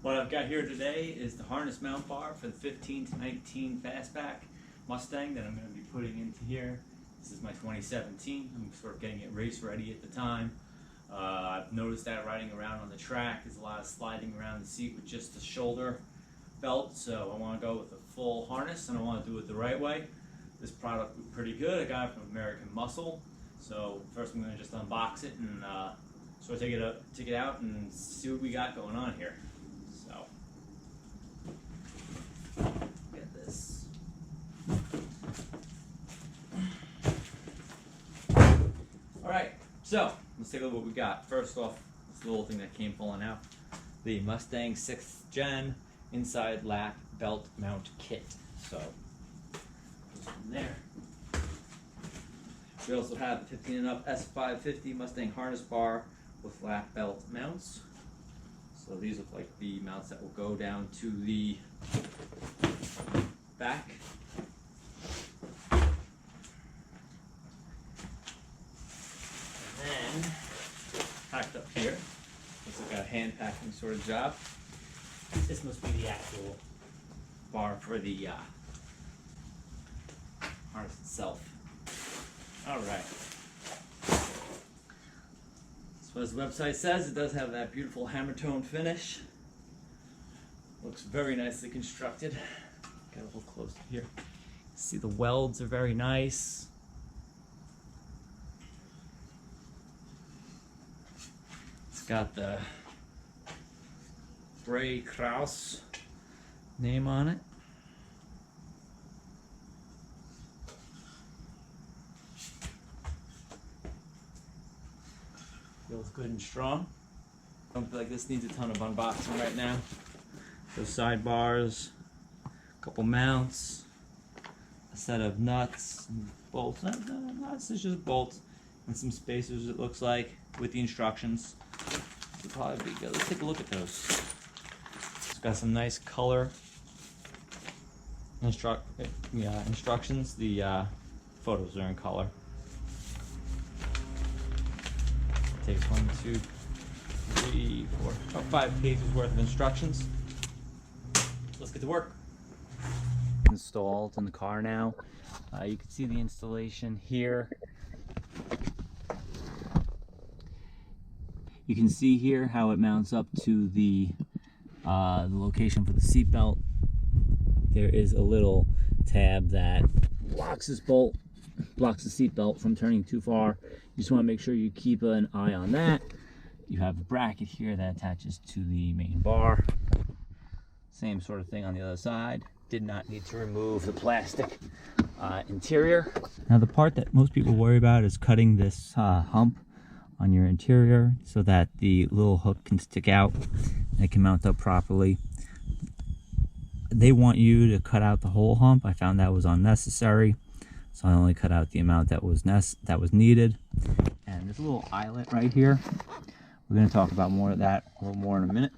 What I've got here today is the harness mount bar for the 15 to 19 fastback Mustang that I'm going to be putting into here. This is my 2017. I'm sort of getting it race ready at the time. I've noticed that riding around on the track is a lot of sliding around the seat with just the shoulder belt, so I want to go with a full harness and I want to do it the right way. This product was pretty good. I got it from American Muscle. So first I'm going to just unbox it and sort of take it out and see what we got going on here. So get this. All right, so let's take a look at what we got. First off, this little thing that came falling out, the Mustang 6th Gen inside lap belt mount kit. So from there. We also have the 15 and up S550 Mustang harness bar with lap belt mounts. So these look like the mounts that will go down to the back. And then packed up here, looks like a hand packing sort of job. This must be the actual bar for the harness itself. All right. So as the website says, it does have that beautiful hammer tone finish. Looks very nicely constructed. Get a little closer here. See the welds are very nice. It's got the Brey-Krause name on it. Feels good and strong. I don't feel like this needs a ton of unboxing right now. Those sidebars, a couple mounts, a set of nuts, and bolts. Not nuts, it's just bolts and some spacers. It looks like with the instructions. This will probably be good. Let's take a look at those. It's got some nice color instructions. The photos are in color. Takes 1, 2, 3, 4, about 5 pages worth of instructions. Let's get to work. Installed in the car now. You can see the installation here. You can see here how it mounts up to the location for the seat belt. There is a little tab that blocks this bolt, blocks the seat belt from turning too far. You just want to make sure you keep an eye on that. You have a bracket here that attaches to the main bar. Same sort of thing on the other side. Did not need to remove the plastic interior. Now the part that most people worry about is cutting this hump on your interior so that the little hook can stick out and it can mount up properly. They want you to cut out the whole hump. I found that was unnecessary. So I only cut out the amount that was needed. And there's a little eyelet right here. We're going to talk about more of that a little more in a minute.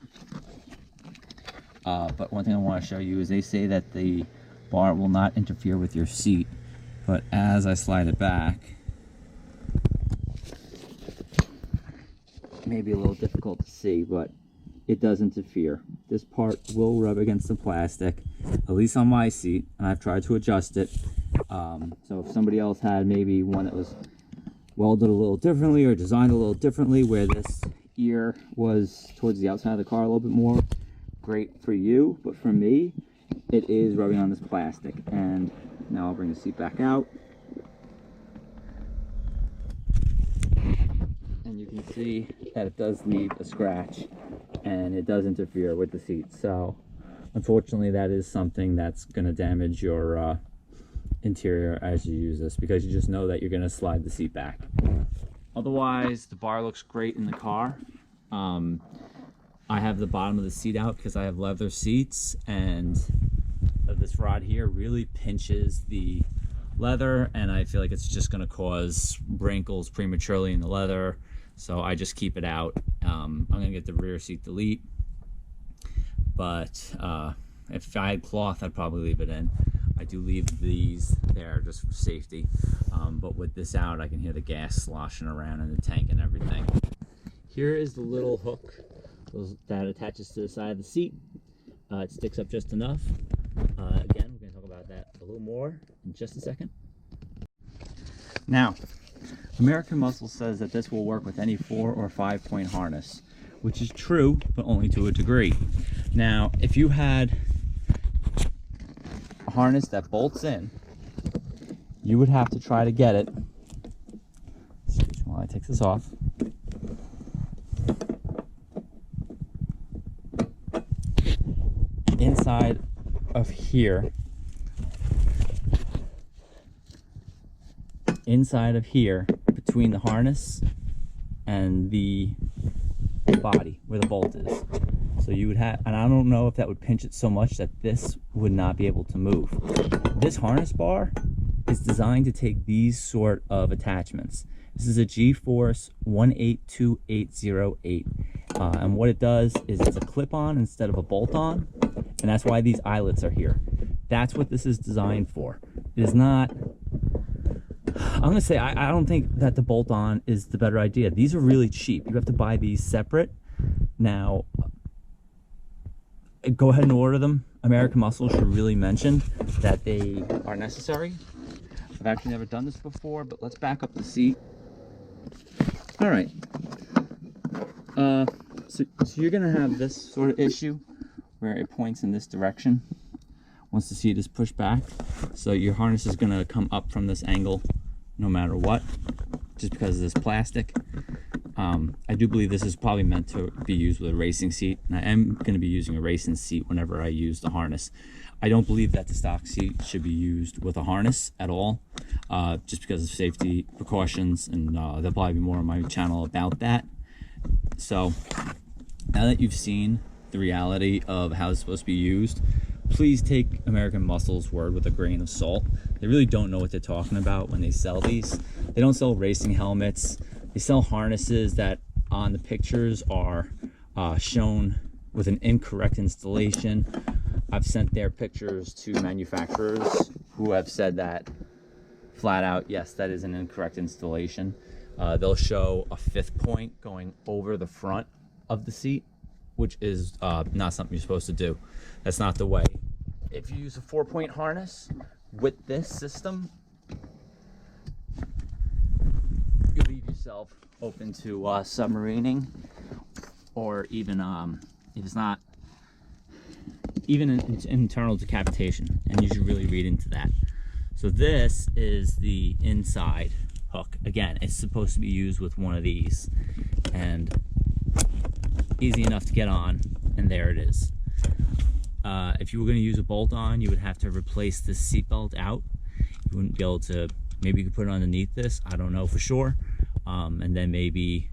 But one thing I want to show you is they say that the bar will not interfere with your seat. But as I slide it back, it may be a little difficult to see, but it does interfere. This part will rub against the plastic, at least on my seat, and I've tried to adjust it. So if somebody else had maybe one that was welded a little differently or designed a little differently, where this ear was towards the outside of the car a little bit more, great for you. But for me, it is rubbing on this plastic. And now I'll bring the seat back out. And you can see that it does leave a scratch and it does interfere with the seat. So unfortunately, that is something that's going to damage your interior as you use this, because you just know that you're going to slide the seat back. Otherwise, the bar looks great in the car. I have the bottom of the seat out because I have leather seats, and this rod here really pinches the leather, and I feel like it's just going to cause wrinkles prematurely in the leather, so I just keep it out. I'm going to get the rear seat delete, but if I had cloth, I'd probably leave it in. I do leave these there just for safety, but with this out, I can hear the gas sloshing around in the tank and everything. Here is the little hook that attaches to the side of the seat. It sticks up just enough. Again, we're going to talk about that a little more in just a second. Now, American Muscle says that this will work with any 4 or 5 point harness, which is true, but only to a degree. Now, if you had a harness that bolts in, you would have to try to get it. Excuse me while I take this off. Inside of here, between the harness and the body where the bolt is. So you would have, and I don't know if that would pinch it so much that this would not be able to move. This harness bar is designed to take these sort of attachments. This is a G-Force 182808. And what it does is it's a clip-on instead of a bolt-on, and that's why these eyelets are here. That's what this is designed for. It is not, I'm gonna say, I don't think that the bolt-on is the better idea. These are really cheap. You have to buy these separate. Now, go ahead and order them. American Muscle should really mention that they are necessary. I've actually never done this before, but let's back up the seat. All right. So you're gonna have this sort of issue where it points in this direction once the seat is pushed back. So your harness is gonna come up from this angle no matter what, just because of this plastic. I do believe this is probably meant to be used with a racing seat, and I am going to be using a racing seat whenever I use the harness. I don't believe that the stock seat should be used with a harness at all, just because of safety precautions, and there'll probably be more on my channel about that. So now that you've seen the reality of how it's supposed to be used, please take American Muscle's word with a grain of salt. They really don't know what they're talking about when they sell these. They don't sell racing helmets. They sell harnesses that on the pictures are shown with an incorrect installation. I've sent their pictures to manufacturers who have said that flat out, yes, that is an incorrect installation. They'll show a 5th point going over the front of the seat, which is not something you're supposed to do. That's not the way. If you use a 4-point harness with this system, you leave yourself open to submarining, or even if it's not, even internal decapitation, and you should really read into that. So this is the inside hook. Again, it's supposed to be used with one of these, and easy enough to get on, and there it is. If you were going to use a bolt-on, you would have to replace this seatbelt out. You wouldn't be able to, maybe you could put it underneath this, I don't know for sure, and then maybe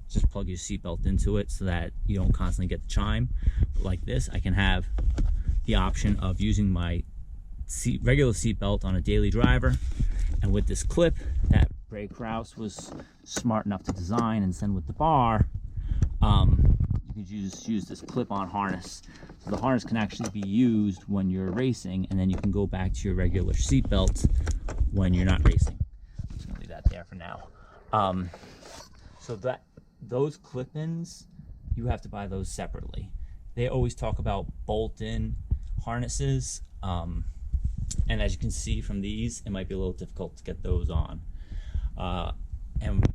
just plug your seatbelt into it so that you don't constantly get the chime. But like this, I can have the option of using my regular seatbelt on a daily driver, and with this clip that Brey-Krause was smart enough to design and send with the bar, you could use this clip-on harness. So the harness can actually be used when you're racing, and then you can go back to your regular seatbelt when you're not racing. I'm just gonna leave that there for now. So those clip-ins, you have to buy those separately. They always talk about bolt-in harnesses, and as you can see from these, it might be a little difficult to get those on. And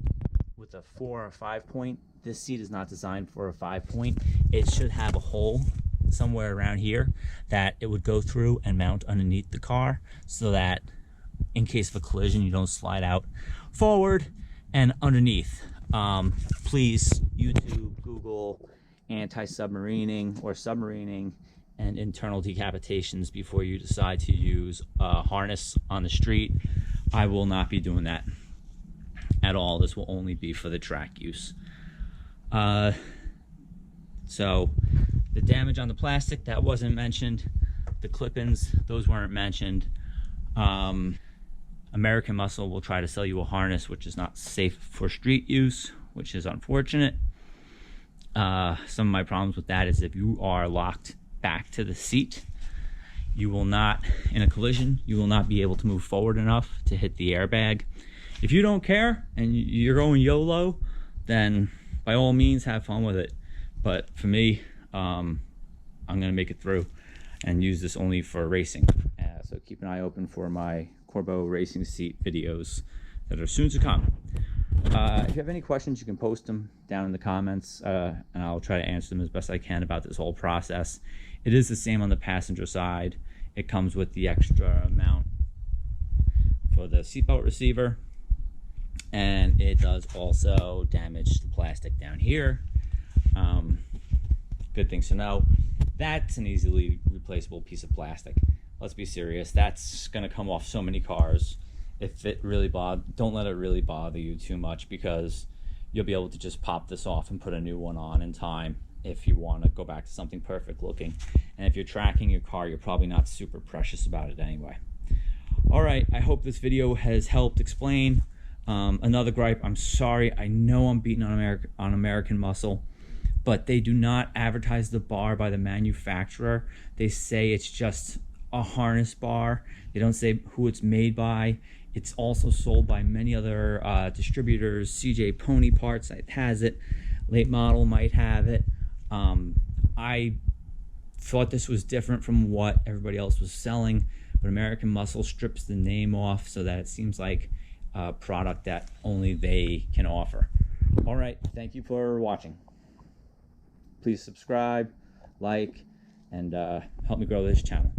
with a 4 or 5 point, this seat is not designed for a 5 point. It should have a hole somewhere around here that it would go through and mount underneath the car, so that in case of a collision, you don't slide out forward and underneath. Please YouTube, Google anti-submarining or submarining and internal decapitations before you decide to use a harness on the street. I will not be doing that at all. This will only be for the track use. So the damage on the plastic, that wasn't mentioned. The clip-ins, those weren't mentioned. American Muscle will try to sell you a harness which is not safe for street use, which is unfortunate. Some of my problems with that is if you are locked back to the seat, you will not, in a collision, you will not be able to move forward enough to hit the airbag. If you don't care and you're going YOLO, then by all means have fun with it. but for me, I'm gonna make it through and use this only for racing. So keep an eye open for my Corbeau racing seat videos that are soon to come. If you have any questions, you can post them down in the comments, and I'll try to answer them as best I can about this whole process. It is the same on the passenger side. It comes with the extra mount for the seatbelt receiver, and it does also damage the plastic down here. Good things to know. That's an easily replaceable piece of plastic. Let's be serious. That's going to come off so many cars. If it really don't let it really bother you too much, because you'll be able to just pop this off and put a new one on in time if you want to go back to something perfect looking. And if you're tracking your car, you're probably not super precious about it anyway. All right, I hope this video has helped explain. Another gripe, I'm sorry, I know I'm beating on American Muscle, but they do not advertise the bar by the manufacturer. They say it's just a harness bar. They don't say who it's made by. It's also sold by many other distributors. CJ Pony Parts has it. Late Model might have it. I thought this was different from what everybody else was selling, but American Muscle strips the name off so that it seems like a product that only they can offer. All right, thank you for watching. Please subscribe, like, and help me grow this channel.